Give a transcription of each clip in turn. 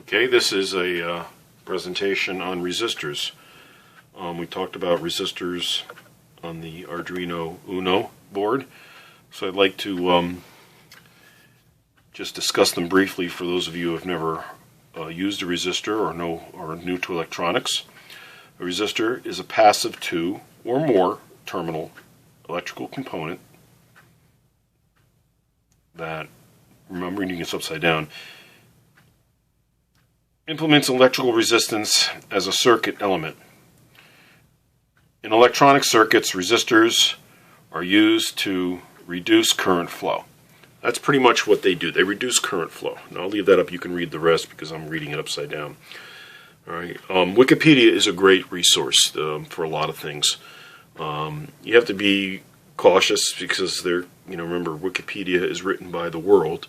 Okay, this is a presentation on resistors. We talked about resistors on the Arduino UNO board, so I'd like to just discuss them briefly for those of you who have never used a resistor or are new to electronics. A resistor is a passive two or more terminal electrical component that, remember, reading this upside down, implements electrical resistance as a circuit element. In electronic circuits, resistors are used to reduce current flow. That's pretty much what they do. They reduce current flow. And I'll leave that up. You can read the rest because I'm reading it upside down. All right. Wikipedia is a great resource for a lot of things. You have to be cautious because remember, Wikipedia is written by the world.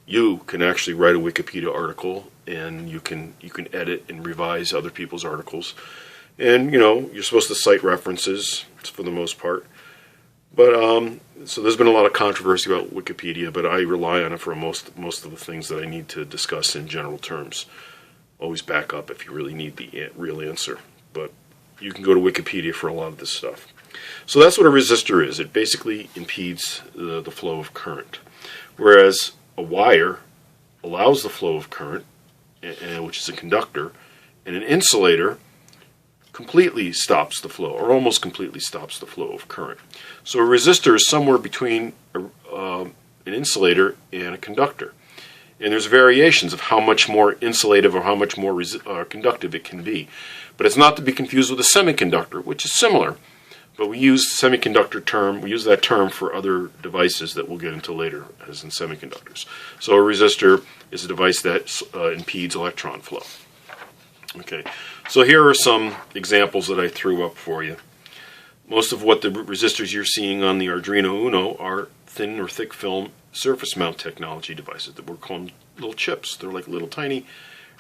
You can actually write a Wikipedia article, and you can edit and revise other people's articles. And, you're supposed to cite references for the most part. But, so there's been a lot of controversy about Wikipedia, but I rely on it for most of the things that I need to discuss in general terms. Always back up if you really need the real answer. But you can go to Wikipedia for a lot of this stuff. So that's what a resistor is. It basically impedes the flow of current. Whereas a wire allows the flow of current, which is a conductor, and an insulator completely stops the flow, or almost completely stops the flow of current. So a resistor is somewhere between an insulator and a conductor. And there's variations of how much more insulative or how much more conductive it can be. But it's not to be confused with a semiconductor, which is similar. But we use that term for other devices that we'll get into later, as in semiconductors. So a resistor is a device that impedes electron flow. Okay, so here are some examples that I threw up for you. Most of what the resistors you're seeing on the Arduino UNO are thin or thick film surface mount technology devices that we're calling little chips. They're like little tiny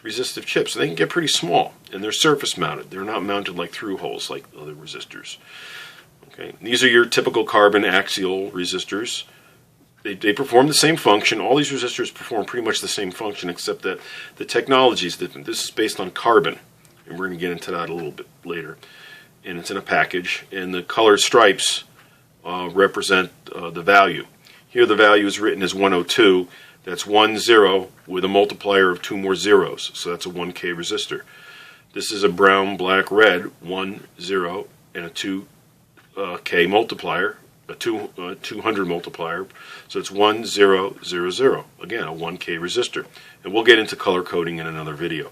resistive chips. They can get pretty small, and they're surface mounted. They're not mounted like through holes like other resistors. Okay, these are your typical carbon axial resistors. They perform the same function. All these resistors perform pretty much the same function, except that the technology is different. This is based on carbon, and we're going to get into that a little bit later. And it's in a package, and the colored stripes represent the value. Here the value is written as 102. That's 1 0 with a multiplier of 2 more zeros, so that's a 1K resistor. This is a brown, black, red, 1 0 and a 2K multiplier, a 200 multiplier, so it's 1 0 0 0. Again, a 1K resistor. And we'll get into color coding in another video.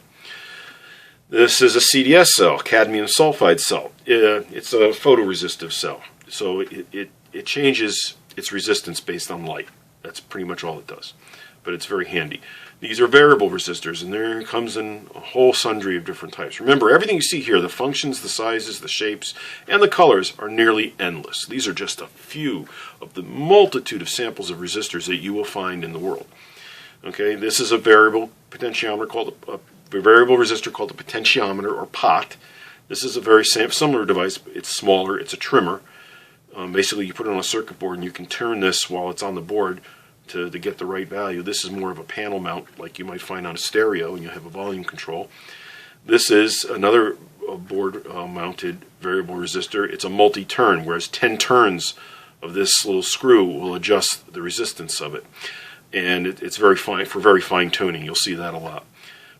This is a CDS cell, cadmium sulfide cell. It's a photoresistive cell, so it changes its resistance based on light. That's pretty much all it does, but it's very handy. These are variable resistors, and there comes in a whole sundry of different types. Remember, everything you see here, the functions, the sizes, the shapes, and the colors are nearly endless. These are just a few of the multitude of samples of resistors that you will find in the world. Okay, this is a variable potentiometer called a variable resistor called a potentiometer or pot. This is a very similar device. It's smaller. It's a trimmer. Basically, you put it on a circuit board, and you can turn this while it's on the board to get the right value. This is more of a panel mount like you might find on a stereo, and you have a volume control. This is another board-mounted variable resistor. It's a multi-turn, whereas 10 turns of this little screw will adjust the resistance of it. And it's very fine for very fine tuning. You'll see that a lot.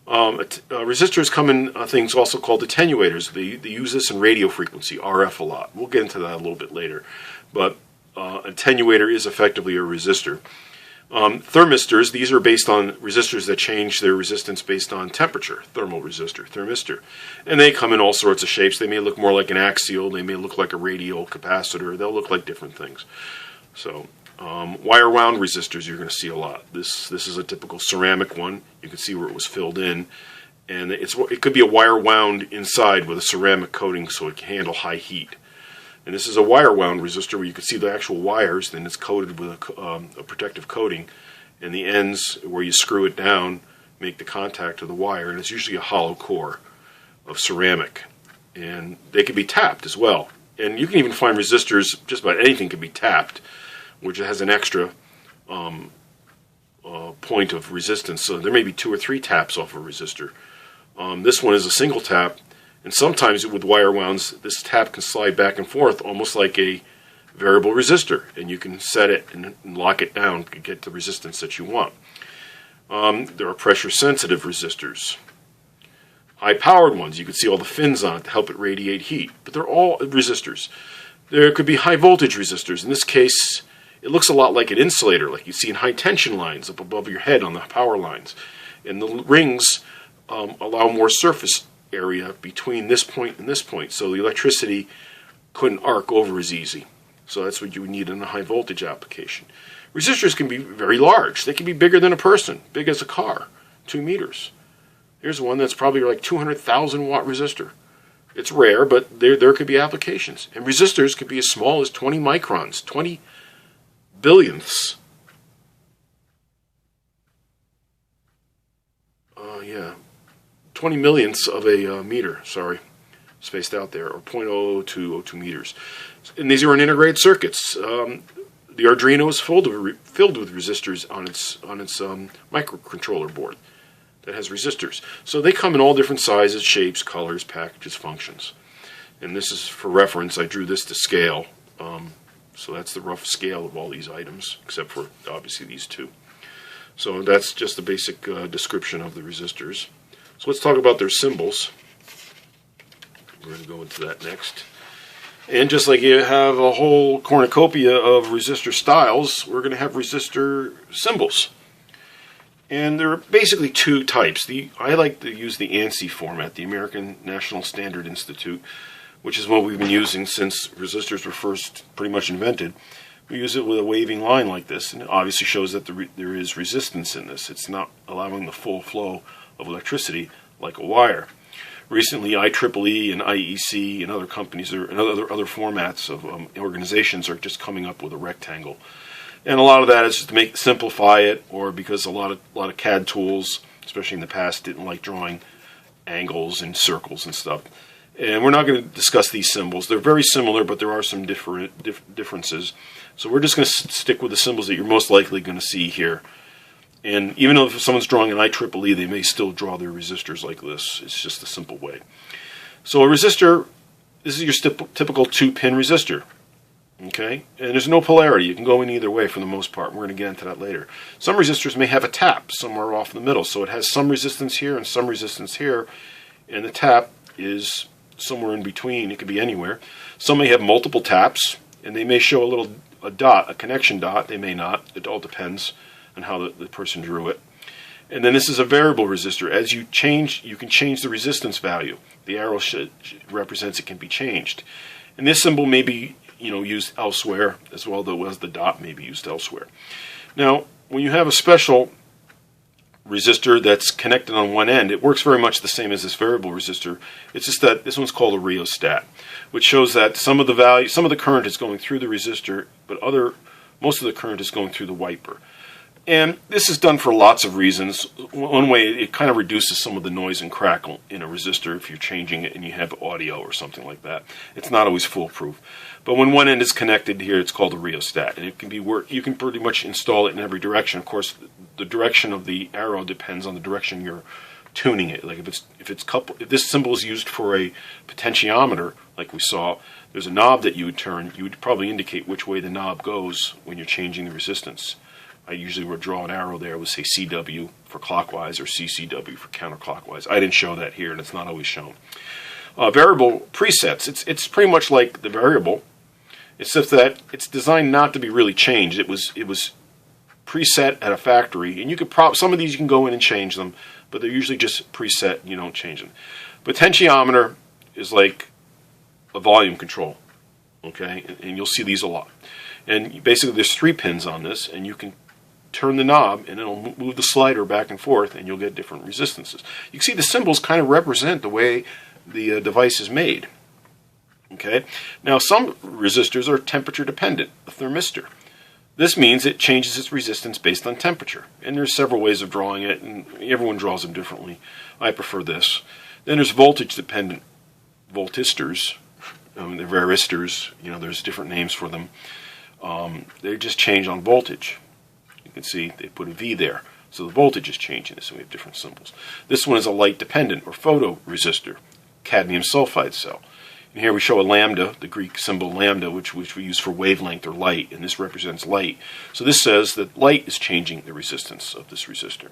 Resistors come in things also called attenuators. They use this in radio frequency, RF, a lot. We'll get into that a little bit later. But attenuator is effectively a resistor. Thermistors, these are based on resistors that change their resistance based on temperature. Thermal resistor, thermistor. And they come in all sorts of shapes. They may look more like an axial. They may look like a radial capacitor. They'll look like different things. So wire wound resistors you're going to see a lot. This is a typical ceramic one. You can see where it was filled in, and it could be a wire wound inside with a ceramic coating so it can handle high heat. And this is a wire wound resistor where you can see the actual wires, then it's coated with a protective coating, and the ends where you screw it down make the contact to the wire, and it's usually a hollow core of ceramic. And they can be tapped as well. And you can even find resistors, just about anything can be tapped, which has an extra point of resistance. So there may be 2 or 3 taps off a resistor. This one is a single tap, and sometimes with wire wounds, this tap can slide back and forth almost like a variable resistor, and you can set it and lock it down to get the resistance that you want. There are pressure-sensitive resistors. High-powered ones, you can see all the fins on it to help it radiate heat, but they're all resistors. There could be high-voltage resistors. In this case, it looks a lot like an insulator, like you see in high-tension lines up above your head on the power lines. And the rings allow more surface area between this point and this point, so the electricity couldn't arc over as easy. So that's what you would need in a high-voltage application. Resistors can be very large. They can be bigger than a person, big as a car, 2 meters. Here's one that's probably like 200,000 watt resistor. It's rare, but there could be applications. And resistors could be as small as 20 microns, 20 billionths. 20 millionths of a meter, spaced out there, or 0.0202 meters. And these are in integrated circuits. The Arduino is filled with resistors on its microcontroller board that has resistors. So they come in all different sizes, shapes, colors, packages, functions. And this is for reference. I drew this to scale. So that's the rough scale of all these items, except for obviously these 2. So that's just a basic description of the resistors. So let's talk about their symbols. We're going to go into that next. And just like you have a whole cornucopia of resistor styles, we're going to have resistor symbols. And there are basically 2 types. I like to use the ANSI format, the American National Standard Institute, which is what we've been using since resistors were first pretty much invented. We use it with a waving line like this, and it obviously shows that there is resistance in this. It's not allowing the full flow of electricity like a wire. Recently, IEEE and IEC and other companies and other formats of organizations are just coming up with a rectangle. And a lot of that is just to simplify it, or because a lot of CAD tools, especially in the past, didn't like drawing angles and circles and stuff. And we're not going to discuss these symbols. They're very similar, but there are some differences. So we're just going to stick with the symbols that you're most likely going to see here. And even though if someone's drawing an IEEE, they may still draw their resistors like this. It's just a simple way. So a resistor, this is your typical 2-pin resistor. Okay? And there's no polarity. You can go in either way for the most part. We're going to get into that later. Some resistors may have a tap somewhere off in the middle. So it has some resistance here and some resistance here. And the tap is somewhere in between. It could be anywhere. Some may have multiple taps, and they may show a dot, a connection dot. They may not. It all depends on how the person drew it. And then this is a variable resistor. As you change, you can change the resistance value. The arrow represents it can be changed. And this symbol may be used elsewhere as well, though as the dot may be used elsewhere. Now, when you have a special resistor that's connected on one end, it works very much the same as this variable resistor. It's just that this one's called a rheostat, which shows that some of the current is going through the resistor, but most of the current is going through the wiper. And this is done for lots of reasons. One way, it kind of reduces some of the noise and crackle in a resistor if you're changing it and you have audio or something like that. It's not always foolproof. But when one end is connected here, it's called a rheostat. And it can be you can pretty much install it in every direction. Of course, the direction of the arrow depends on the direction you're tuning it. Like if this symbol is used for a potentiometer, like we saw, there's a knob that you would turn. You would probably indicate which way the knob goes when you're changing the resistance. I usually would draw an arrow there, would say CW for clockwise or CCW for counterclockwise. I didn't show that here, and it's not always shown. Variable presets, it's pretty much like the variable, except that it's designed not to be really changed. It was preset at a factory, and you could some of these you can go in and change them, but they're usually just preset. You don't change them. Potentiometer is like a volume control, okay, and you'll see these a lot. And basically, there's 3 pins on this, and you can turn the knob and it'll move the slider back and forth, and you'll get different resistances. You can see the symbols kind of represent the way the device is made. Okay. Now some resistors are temperature dependent, a thermistor. This means it changes its resistance based on temperature, and there's several ways of drawing it, and everyone draws them differently. I prefer this. Then there's voltage dependent voltistors. They're varistors. There's different names for them. They just change on voltage. can see they put a V there. So the voltage is changing, so we have different symbols. This one is a light-dependent or photoresistor, cadmium sulfide cell. And here we show a lambda, the Greek symbol lambda, which we use for wavelength or light, and this represents light. So this says that light is changing the resistance of this resistor.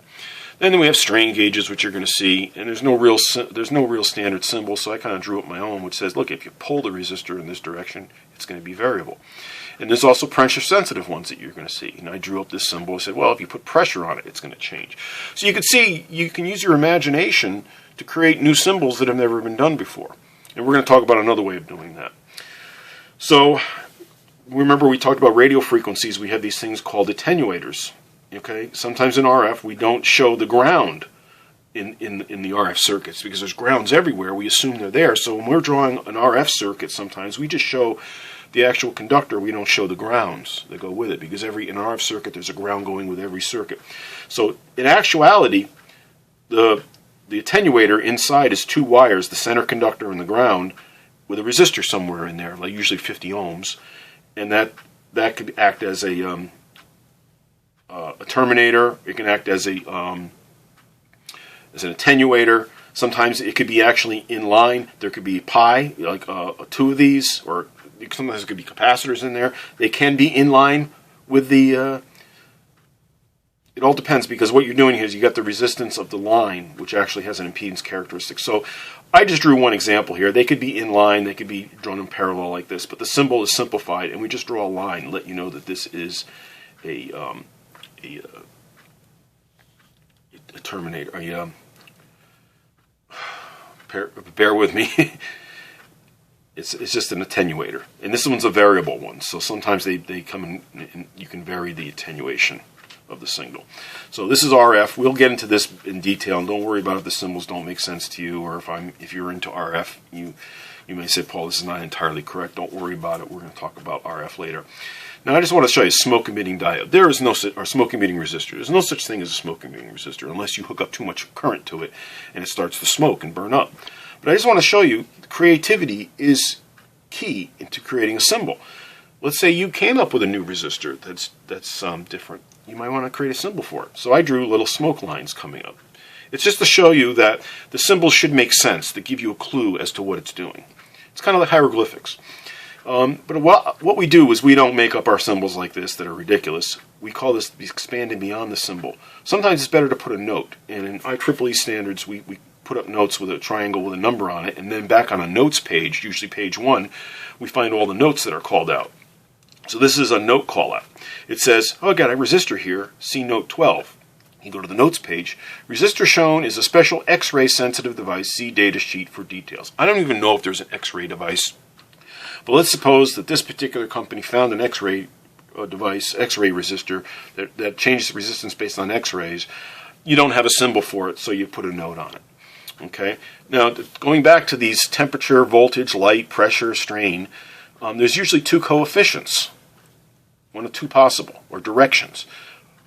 Then we have strain gauges, which you're going to see, and there's no real standard symbol, so I kind of drew up my own, which says, look, if you pull the resistor in this direction, it's going to be variable. And there's also pressure-sensitive ones that you're going to see. And I drew up this symbol. I said, well, if you put pressure on it, it's going to change. So you can see, you can use your imagination to create new symbols that have never been done before. And we're going to talk about another way of doing that. So remember we talked about radio frequencies. We have these things called attenuators. Okay, sometimes in RF we don't show the ground in the RF circuits because there's grounds everywhere. We assume they're there. So when we're drawing an RF circuit, sometimes we just show the actual conductor. We don't show the grounds that go with it because in an RF circuit there's a ground going with every circuit. So in actuality, the attenuator inside is two wires, the center conductor and the ground, with a resistor somewhere in there, like usually 50 ohms, and that could act as a terminator. It can act as an attenuator. Sometimes it could be actually in line. There could be pi, like two of these, or sometimes there could be capacitors in there. They can be in line with the. It all depends because what you're doing here is you got the resistance of the line, which actually has an impedance characteristic. So I just drew one example here. They could be in line. They could be drawn in parallel like this, but the symbol is simplified, and we just draw a line and let you know that this is a terminator. Bear with me. It's just an attenuator, and this one's a variable one. So sometimes they come in, and you can vary the attenuation of the signal. So this is RF. We'll get into this in detail, and don't worry about if the symbols don't make sense to you, or if you're into RF, you may say, Paul, this is not entirely correct. Don't worry about it. We're going to talk about RF later. Now, I just want to show you a smoke-emitting diode. There is no smoke-emitting resistor. There's no such thing as a smoke-emitting resistor unless you hook up too much current to it and it starts to smoke and burn up. But I just want to show you creativity is key into creating a symbol. Let's say you came up with a new resistor that's different. You might want to create a symbol for it. So I drew little smoke lines coming up. It's just to show you that the symbols should make sense, to give you a clue as to what it's doing. It's kind of like hieroglyphics. But what we do is we don't make up our symbols like this that are ridiculous. We call this expanding beyond the symbol. Sometimes it's better to put a note. And in IEEE standards, we put up notes with a triangle with a number on it, and then back on a notes page, usually page 1, we find all the notes that are called out. So this is a note call out. It says, oh, I got a resistor here, see note 12. You go to the notes page. Resistor shown is a special X-ray sensitive device, see data sheet for details. I don't even know if there's an X-ray device. But let's suppose that this particular company found an X-ray device, X-ray resistor, that changes the resistance based on X-rays. You don't have a symbol for it, so you put a note on it. Okay. Now, going back to these temperature, voltage, light, pressure, strain, there's usually two coefficients, one of two possible, or directions.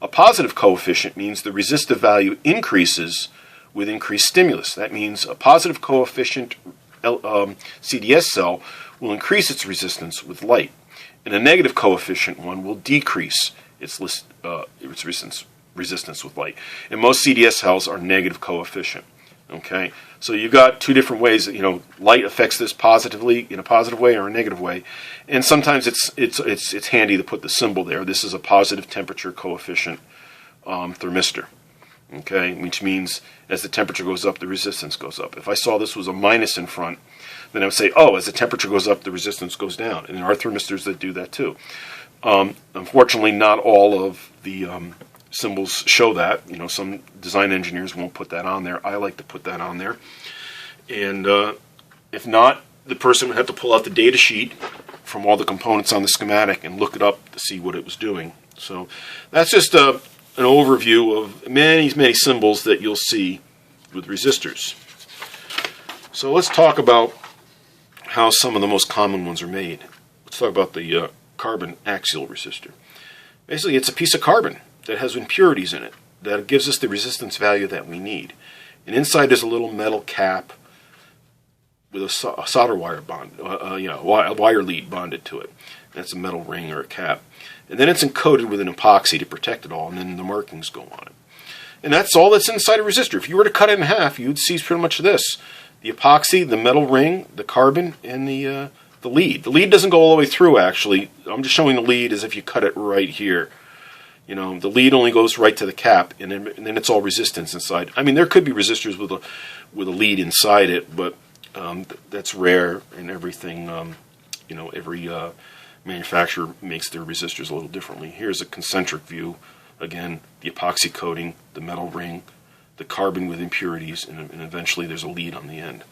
A positive coefficient means the resistive value increases with increased stimulus. That means a positive coefficient CDS cell will increase its resistance with light, and a negative coefficient one will decrease its resistance with light. And most CDS cells are negative coefficient. Okay, so you've got two different ways that light affects this positively in a positive way or a negative way, and sometimes it's handy to put the symbol there. This is a positive temperature coefficient thermistor. Okay, which means as the temperature goes up, the resistance goes up. If I saw this was a minus in front, then I would say, oh, as the temperature goes up, the resistance goes down. And there are thermistors that do that too. Unfortunately, not all of the symbols show that. Some design engineers won't put that on there. I like to put that on there. And if not, the person would have to pull out the data sheet from all the components on the schematic and look it up to see what it was doing. So that's just an overview of many, many symbols that you'll see with resistors. So let's talk about how some of the most common ones are made. Let's talk about the carbon axial resistor. Basically, it's a piece of carbon that has impurities in it that gives us the resistance value that we need. And inside there's a little metal cap with a solder wire bond, a wire lead bonded to it. That's a metal ring or a cap. and then it's encoded with an epoxy to protect it all, and then the markings go on it. And that's all that's inside a resistor. If you were to cut it in half, you'd see pretty much this: the epoxy, the metal ring, the carbon, and the lead. The lead doesn't go all the way through, actually. I'm just showing the lead as if you cut it right here. You know, the lead only goes right to the cap, and then it's all resistance inside. I mean, there could be resistors with a lead inside it, but that's rare, and everything, you know, every manufacturer makes their resistors a little differently. Here's a concentric view. Again, the epoxy coating, the metal ring, the carbon with impurities, and eventually there's a lead on the end.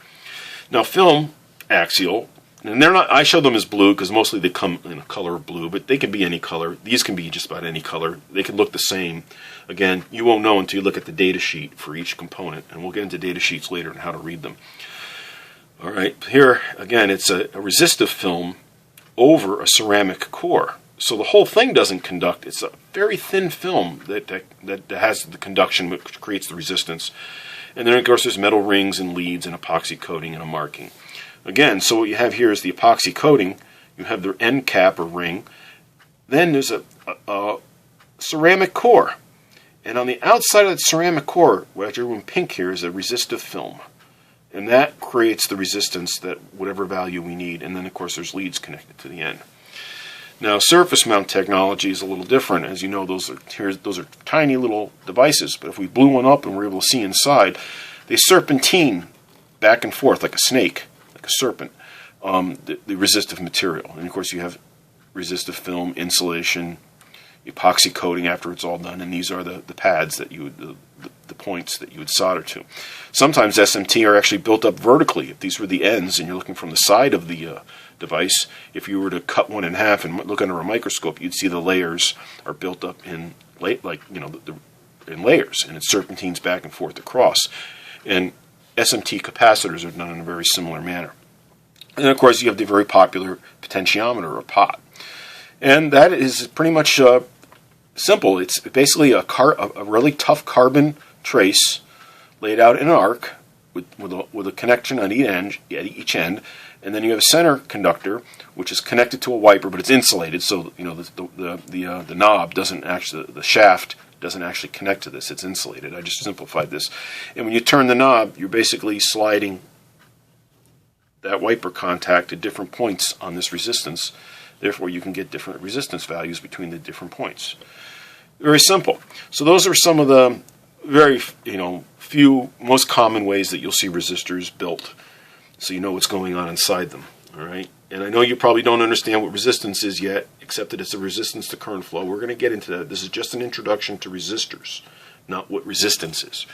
Now, film, axial, and they're not, I show them as blue because mostly they come in a color of blue, but they can be any color. These can be just about any color. They can look the same. Again, you won't know until you look at the data sheet for each component, and we'll get into data sheets later and how to read them. All right, here, again, it's a resistive film over a ceramic core. So the whole thing doesn't conduct. It's a very thin film that has the conduction, which creates the resistance. And then, of course, there's metal rings and leads and epoxy coating and a marking. Again, so what you have here is the epoxy coating. You have the end cap or ring. Then there's a ceramic core. And on the outside of that ceramic core, what I drew in pink here, is a resistive film. And that creates the resistance, that whatever value we need. And then, of course, there's leads connected to the end. Now, surface mount technology is a little different. As you know, those are tiny little devices. But if we blew one up and we're able to see inside, they serpentine back and forth like a snake, like a serpent, the resistive material. And, of course, you have resistive film, insulation, epoxy coating after it's all done. And these are the pads that you would, the points that you would solder to. Sometimes SMT are actually built up vertically. If these were the ends and you're looking from the side of the device, if you were to cut one in half and look under a microscope, you'd see the layers are built up in in layers, and it serpentines back and forth across. And SMT capacitors are done in a very similar manner. And of course, you have the very popular potentiometer or pot, and that is pretty much simple. It's basically a really tough carbon trace laid out in an arc with a connection on each end. And then you have a center conductor, which is connected to a wiper, but it's insulated, so you know the knob doesn't actually, the shaft doesn't actually connect to this. It's insulated. I just simplified this. And when you turn the knob, you're basically sliding that wiper contact to different points on this resistance. Therefore, you can get different resistance values between the different points. Very simple. So those are some of the very few most common ways that you'll see resistors built, so you know what's going on inside them. All right, and I know you probably don't understand what resistance is yet, except that it's a resistance to current flow. We're going to get into that. This is just an introduction to resistors, not what resistance is.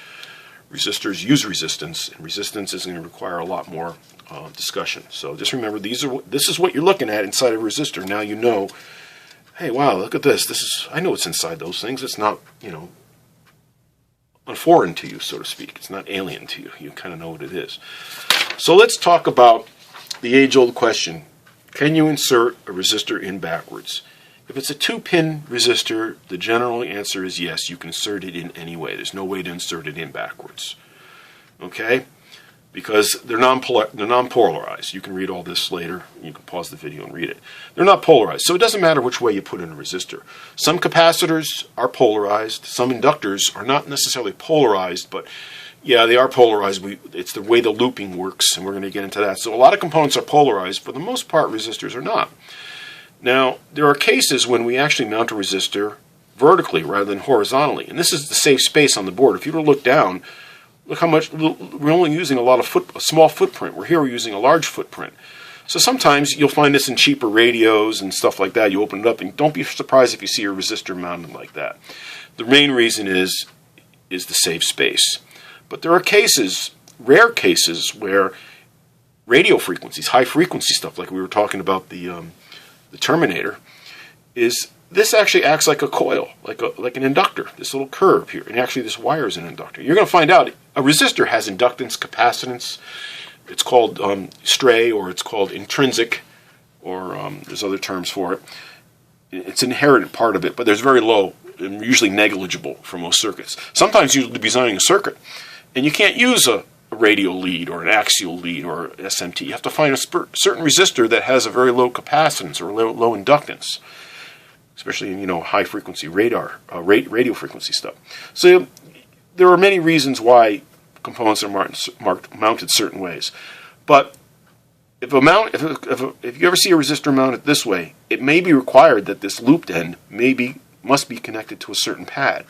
Resistors use resistance, and resistance is going to require a lot more discussion. So just remember, this is what you're looking at inside a resistor. Now you know, hey, wow, look at this. I know what's inside those things. It's not, unforeign to you, so to speak. It's not alien to you. You kind of know what it is. So let's talk about the age-old question: can you insert a resistor in backwards? If it's a 2-pin resistor, the general answer is yes. You can insert it in any way. There's no way to insert it in backwards. Okay? Because they're non-polarized. You can read all this later. You can pause the video and read it. They're not polarized, so it doesn't matter which way you put in a resistor. Some capacitors are polarized. Some inductors are not necessarily polarized, but yeah, they are polarized. It's the way the looping works, and we're going to get into that. So a lot of components are polarized. For the most part, resistors are not. Now, there are cases when we actually mount a resistor vertically rather than horizontally, and this is the safe space on the board. If you were to look down, look how much we're only using a small footprint. We're using a large footprint. So sometimes you'll find this in cheaper radios and stuff like that. You open it up, and don't be surprised if you see a resistor mounted like that. The main reason is the safe space. But there are cases, rare cases, where radio frequencies, high frequency stuff, like we were talking about the terminator, this actually acts like a coil, like an inductor, this little curve here. And actually this wire is an inductor. You're going to find out a resistor has inductance, capacitance. It's called stray, or it's called intrinsic, or there's other terms for it. It's an inherent part of it, but there's very low and usually negligible for most circuits. Sometimes you'll be designing a circuit, and you can't use a radio lead or an axial lead or SMT. You have to find a certain resistor that has a very low capacitance or low inductance. especially in high frequency radio frequency stuff. So there are many reasons why components are mounted certain ways, but if you ever see a resistor mounted this way, it may be required that this looped end must be connected to a certain pad.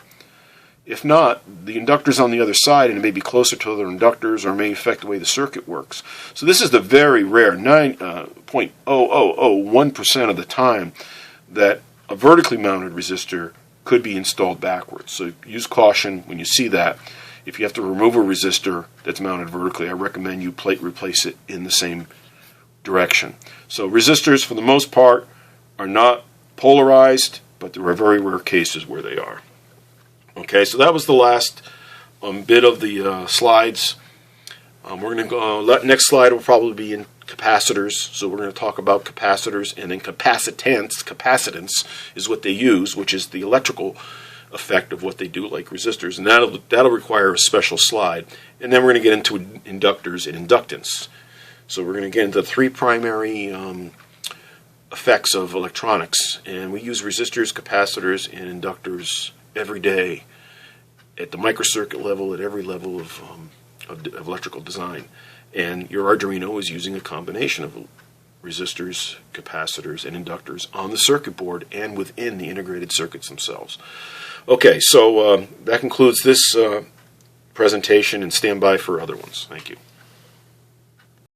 If not, the inductor's on the other side, and it may be closer to other inductors, or may affect the way the circuit works. So this is the very rare 9.0001% of the time that a vertically mounted resistor could be installed backwards. So use caution when you see that. If you have to remove a resistor that's mounted vertically, I recommend you replace it in the same direction. So resistors, for the most part, are not polarized, but there are very rare cases where they are. Okay, so that was the last bit of the slides. We're going to go. Next slide will probably be in capacitors. So we're going to talk about capacitors, and then capacitance. Capacitance is what they use, which is the electrical effect of what they do, like resistors, and that'll require a special slide. And then we're going to get into inductors and inductance. So we're going to get into three primary effects of electronics, and we use resistors, capacitors, and inductors every day at the microcircuit level, at every level of electrical design. And your Arduino is using a combination of resistors, capacitors, and inductors on the circuit board and within the integrated circuits themselves. Okay, so that concludes this presentation, and stand by for other ones. Thank you.